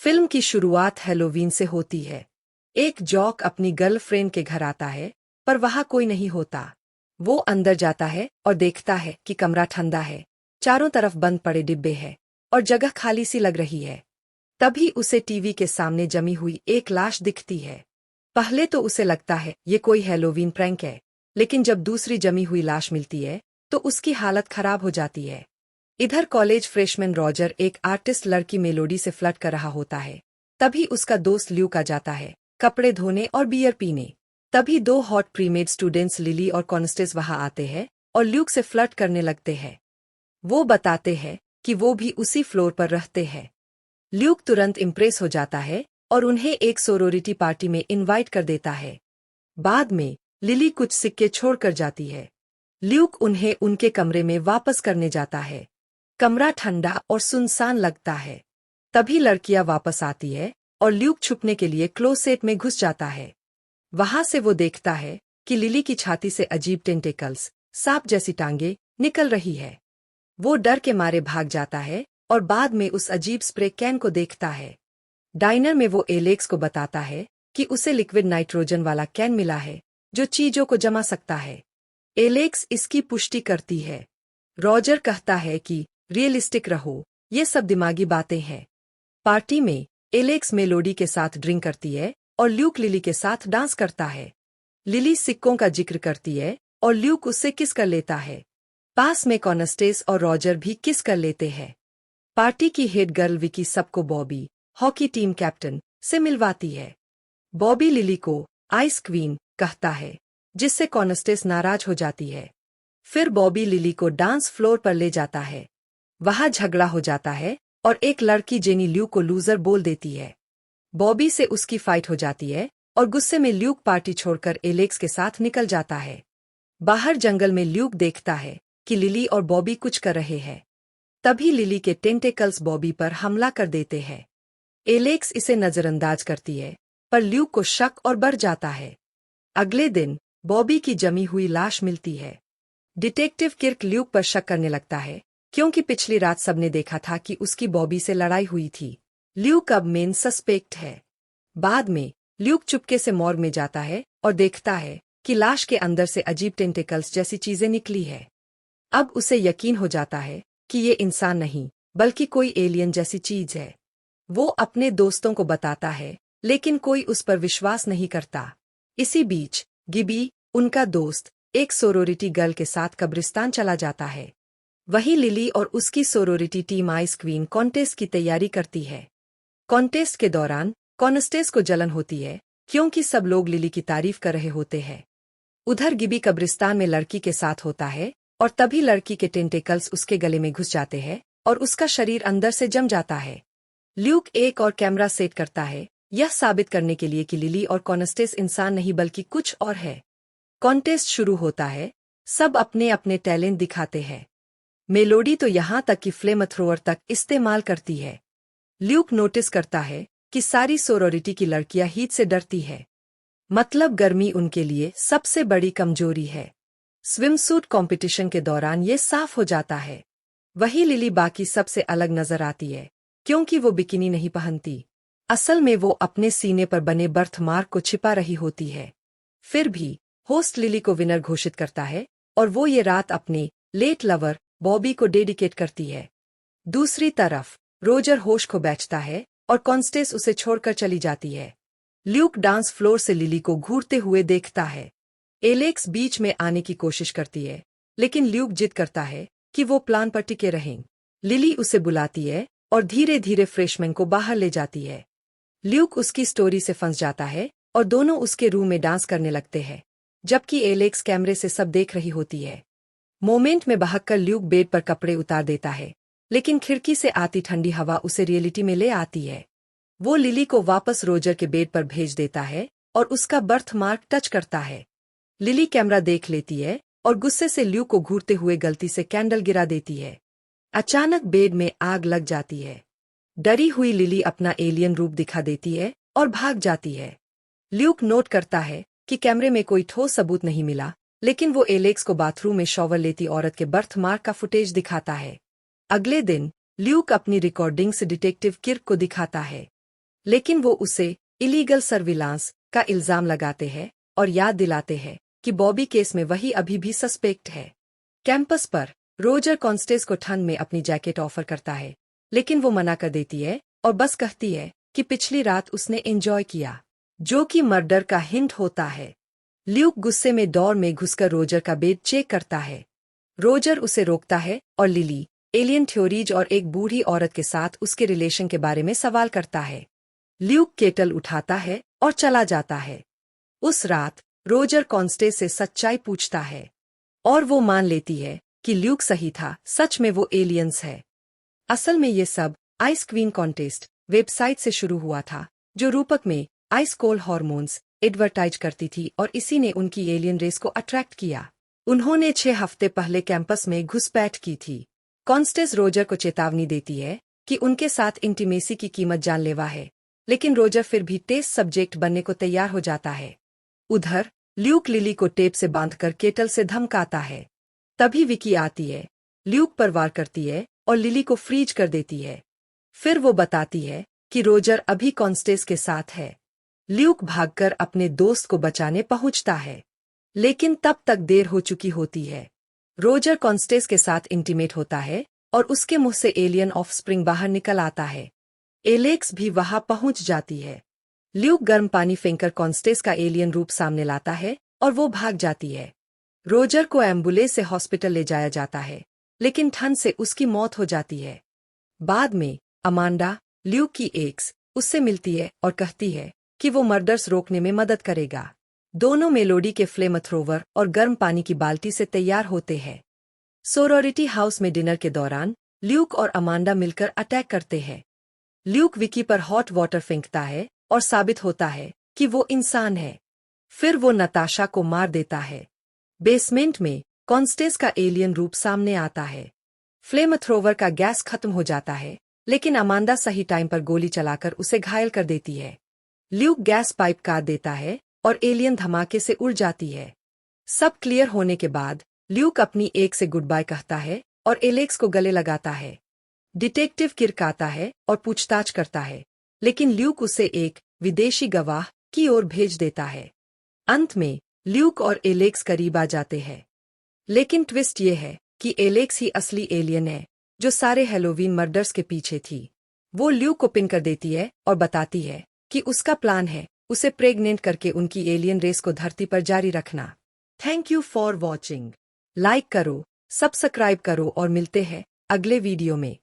Film की शुरुआत Halloween से होती है। एक जॉक अपनी गर्लफ्रेंड के घर आता है, पर वहां कोई नहीं होता। वो अंदर जाता है और देखता है कि कमरा ठंडा है, चारों तरफ बंद पड़े डिब्बे हैं और जगह खाली सी लग रही है। तभी उसे टीवी के सामने जमी हुई एक लाश दिखती है। पहले तो उसे लगता है ये कोई हैलोवीन प्रैंक है, लेकिन जब दूसरी जमी हुई लाश मिलती है तो उसकी हालत खराब हो जाती है। इधर कॉलेज फ्रेशमैन रॉजर एक आर्टिस्ट लड़की मेलोडी से फ्लर्ट कर रहा होता है। तभी उसका दोस्त ल्यूक आ जाता है, कपड़े धोने और बियर पीने। तभी दो हॉट प्रीमेड स्टूडेंट्स लिली और कॉन्स्टेंस वहां आते हैं और ल्यूक से फ्लर्ट करने लगते हैं। वो बताते हैं कि वो भी उसी फ्लोर पर रहते हैं। ल्यूक तुरंत इम्प्रेस हो जाता है और उन्हें एक सोरोरिटी पार्टी में इनवाइट कर देता है। बाद में लिली कुछ सिक्के छोड़कर जाती है। ल्यूक उन्हें उनके कमरे में वापस करने जाता है। कमरा ठंडा और सुनसान लगता है। तभी लड़कियां वापस आती है और ल्यूक छुपने के लिए क्लोसेट में घुस जाता है। वहां से वो देखता है कि लिली की छाती से अजीब टेंटेकल्स, सांप जैसी टांगे निकल रही है। वो डर के मारे भाग जाता है और बाद में उस अजीब स्प्रे कैन को देखता है। डाइनर में वो एलेक्स को बताता है कि उसे लिक्विड नाइट्रोजन वाला कैन मिला है जो चीजों को जमा सकता है। एलेक्स इसकी पुष्टि करती है। रॉजर कहता है कि रियलिस्टिक रहो, ये सब दिमागी बातें हैं। पार्टी में एलेक्स मेलोडी के साथ ड्रिंक करती है और ल्यूक लिली के साथ डांस करता है। लिली सिक्कों का जिक्र करती है और ल्यूक उससे किस कर लेता है। पास में कॉन्स्टेंस और रॉजर भी किस कर लेते हैं। पार्टी की हेड गर्ल विकी सबको बॉबी, हॉकी टीम कैप्टन, से मिलवाती है। बॉबी लिली को आइस क्वीन कहता है, जिससे कॉन्स्टेंस नाराज हो जाती है। फिर बॉबी लिली को डांस फ्लोर पर ले जाता है। वहां झगड़ा हो जाता है और एक लड़की जेनी ल्यूक को लूजर बोल देती है। बॉबी से उसकी फाइट हो जाती है और गुस्से में ल्यूक पार्टी छोड़कर एलेक्स के साथ निकल जाता है। बाहर जंगल में ल्यूक देखता है कि लिली और बॉबी कुछ कर रहे हैं। तभी लिली के टेंटेकल्स बॉबी पर हमला कर देते हैं। एलेक्स इसे नजरअंदाज करती है, पर ल्यूक को शक और बढ़ जाता है। अगले दिन बॉबी की जमी हुई लाश मिलती है। डिटेक्टिव किर्क ल्यूक पर शक करने लगता है, क्योंकि पिछली रात सबने देखा था कि उसकी बॉबी से लड़ाई हुई थी। ल्यूक अब मेन सस्पेक्ट है। बाद में ल्यूक चुपके से मॉर्ग में जाता है और देखता है कि लाश के अंदर से अजीब टेंटेकल्स जैसी चीजें निकली है। अब उसे यकीन हो जाता है कि ये इंसान नहीं, बल्कि कोई एलियन जैसी चीज है। वो अपने दोस्तों को बताता है, लेकिन कोई उस पर विश्वास नहीं करता। इसी बीच गिबी, उनका दोस्त, एक सोरोरिटी गर्ल के साथ कब्रिस्तान चला जाता है। वहीं लिली और उसकी sorority team ice queen contest की तैयारी करती है। कॉन्टेस्ट के दौरान कॉन्स्टेंस को जलन होती है, क्योंकि सब लोग लिली की तारीफ कर रहे होते हैं। उधर गिबी कब्रिस्तान में लड़की के साथ होता है और तभी लड़की के टेंटेकल्स उसके गले में घुस जाते हैं और उसका शरीर अंदर से जम जाता है। ल्यूक एक और कैमरा सेट करता है, यह साबित करने के लिए कि लिली और कॉन्स्टेंस इंसान नहीं बल्कि कुछ और है। कॉन्टेस्ट शुरू होता है। सब अपने अपने टैलेंट दिखाते हैं। मेलोडी तो यहाँ तक कि फ्लेम थ्रोअर तक इस्तेमाल करती है। ल्यूक नोटिस करता है कि सारी सोरोरिटी की लड़कियां हीट से डरती है। मतलब गर्मी उनके लिए सबसे बड़ी कमजोरी है। स्विमसूट कंपटीशन के दौरान ये साफ हो जाता है। वही लिली बाकी सबसे अलग नजर आती है, क्योंकि वो बिकिनी नहीं पहनती। असल में वो अपने सीने पर बने बर्थमार्क को छिपा रही होती है। फिर भी होस्ट लिली को विनर घोषित करता है और वो ये रात अपने लेट लवर बॉबी को डेडिकेट करती है। दूसरी तरफ रोजर होश को बेचता है और कॉन्स्टेंस उसे छोड़कर चली जाती है। ल्यूक डांस फ्लोर से लिली को घूरते हुए देखता है। एलेक्स बीच में आने की कोशिश करती है, लेकिन ल्यूक जिद करता है कि वो प्लान पर टिके रहें। लिली उसे बुलाती है और धीरे धीरे फ्रेशमैन को बाहर ले जाती है। ल्यूक उसकी स्टोरी से फंस जाता है और दोनों उसके रूम में डांस करने लगते हैं, जबकि एलेक्स कैमरे से सब देख रही होती है। मोमेंट में बहककर ल्यूक बेड पर कपड़े उतार देता है, लेकिन खिड़की से आती ठंडी हवा उसे रियलिटी में ले आती है। वो लिली को वापस रोजर के बेड पर भेज देता है और उसका बर्थ मार्क टच करता है। लिली कैमरा देख लेती है और गुस्से से ल्यूक को घूरते हुए गलती से कैंडल गिरा देती है। अचानक बेड में आग लग जाती है। डरी हुई लिली अपना एलियन रूप दिखा देती है और भाग जाती है। ल्यूक नोट करता है कि कैमरे में कोई ठोस सबूत नहीं मिला, लेकिन वो एलेक्स को बाथरूम में शॉवर लेती औरत के बर्थ मार्क का फुटेज दिखाता है। अगले दिन ल्यूक अपनी रिकॉर्डिंग्स डिटेक्टिव किर्क को दिखाता है। लेकिन वो उसे इलीगल सर्विलांस का इल्जाम लगाते हैं और याद दिलाते हैं कि बॉबी केस में वही अभी भी सस्पेक्ट है। कैंपस पर रोजर कॉन्स्टेस को ठंड में अपनी जैकेट ऑफर करता है, लेकिन वो मना कर देती है और बस कहती है कि पिछली रात उसने एंजॉय किया, जो कि मर्डर का हिंट होता है। ल्यूक गुस्से में डोर में घुसकर रोजर का बेड चेक करता है। रोजर उसे रोकता है और लिली, एलियन थ्योरीज और एक बूढ़ी औरत के साथ उसके रिलेशन के बारे में सवाल करता है। ल्यूक केटल उठाता है और चला जाता है। उस रात रोजर कॉन्स्टेस से सच्चाई पूछता है और वो मान लेती है कि ल्यूक सही था, सच में वो एलियंस है। असल में ये सब आइस क्वीन कॉन्टेस्ट वेबसाइट से शुरू हुआ था, जो रूपक में आइस कोल्ड हॉर्मोन्स एडवर्टाइज करती थी और इसी ने उनकी एलियन रेस को अट्रैक्ट किया। उन्होंने 6 हफ्ते पहले कैंपस में घुसपैठ की थी। कॉन्स्टेस रोजर को चेतावनी देती है कि उनके साथ इंटीमेसी की कीमत जानलेवा है, लेकिन रोजर फिर भी टेस्ट सब्जेक्ट बनने को तैयार हो जाता है। उधर ल्यूक लिली को टेप से बांधकर केटल से धमकाता है। तभी विकी आती है, ल्यूक पर वार करती है और लिली को फ्रीज कर देती है। फिर वो बताती है कि रोजर अभी कॉन्स्टेस के साथ है। ल्यूक भागकर अपने दोस्त को बचाने पहुंचता है, लेकिन तब तक देर हो चुकी होती है। रोजर कॉन्स्टेस के साथ इंटीमेट होता है और उसके मुंह से एलियन ऑफस्प्रिंग बाहर निकल आता है। एलेक्स भी वहां पहुंच जाती है। ल्यूक गर्म पानी फेंककर कॉन्स्टेस का एलियन रूप सामने लाता है और वो भाग जाती है। रोजर को एम्बुलेंस से हॉस्पिटल ले जाया जाता है, लेकिन ठंड से उसकी मौत हो जाती है। बाद में अमांडा, ल्यूक की एक्स, उससे मिलती है और कहती है कि वो मर्डर्स रोकने में मदद करेगा। दोनों मेलोडी के फ्लेमथ्रोवर और गर्म पानी की बाल्टी से तैयार होते हैं। सोरोरिटी हाउस में डिनर के दौरान ल्यूक और अमांडा मिलकर अटैक करते हैं। ल्यूक विकी पर हॉट वाटर फेंकता है और साबित होता है कि वो इंसान है। फिर वो नताशा को मार देता है। बेसमेंट में कॉन्स्टेस का एलियन रूप सामने आता है। फ्लेमथ्रोवर का गैस खत्म हो जाता है, लेकिन अमांडा सही टाइम पर गोली चलाकर उसे घायल कर देती है। ल्यूक गैस पाइप काट देता है और एलियन धमाके से उड़ जाती है। सब क्लियर होने के बाद ल्यूक अपनी एक से गुड बाय कहता है और एलेक्स को गले लगाता है। डिटेक्टिव किर्क आता है और पूछताछ करता है, लेकिन ल्यूक उसे एक विदेशी गवाह की ओर भेज देता है। अंत में ल्यूक और एलेक्स करीब आ जाते हैं, लेकिन ट्विस्ट ये है कि एलेक्स ही असली एलियन है, जो सारे हैलोवीन मर्डर्स के पीछे थी। वो ल्यूक को पिन कर देती है और बताती है कि उसका प्लान है उसे प्रेग्नेंट करके उनकी एलियन रेस को धरती पर जारी रखना। Thank you for watching. Like करो, सब्सक्राइब करो और मिलते हैं अगले वीडियो में।